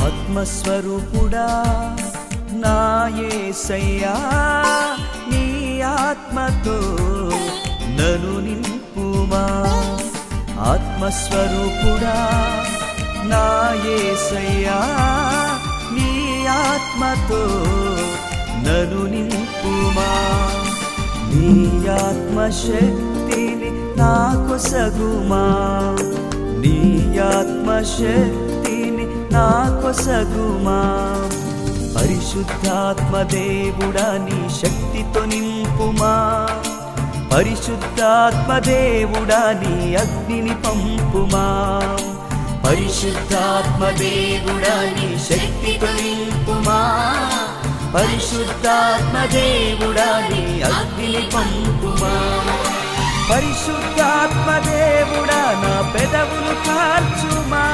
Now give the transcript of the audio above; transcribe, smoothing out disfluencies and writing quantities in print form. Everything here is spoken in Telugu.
ఆత్మస్వరూపుడా నా యేసయ్యా, నీ ఆత్మతో నన్ను నింపుమా. ఆత్మస్వరూపుడా నా యేసయ్యా, నీ ఆత్మతో నన్ను నింపుమా. నీ ఆత్మశక్తిని నాకు సగుమా, నీ ఆత్మశక్తిని నాకు సగుమా. పరిశుద్ధాత్మ దేవుడా నీ శక్తితో నింపుమా. పరిశుద్ధాత్మ దేవుడా నీ అగ్నిని పంపుమా. పరిశుద్ధాత్మ దేవుడా నీ శక్తితో నింపుమా. పరిశుద్ధాత్మ దేవుడా నీ అగ్నిని పంపుమా. పరిశుద్ధాత్మ దేవుడా నా పెదవులు కార్చుమా.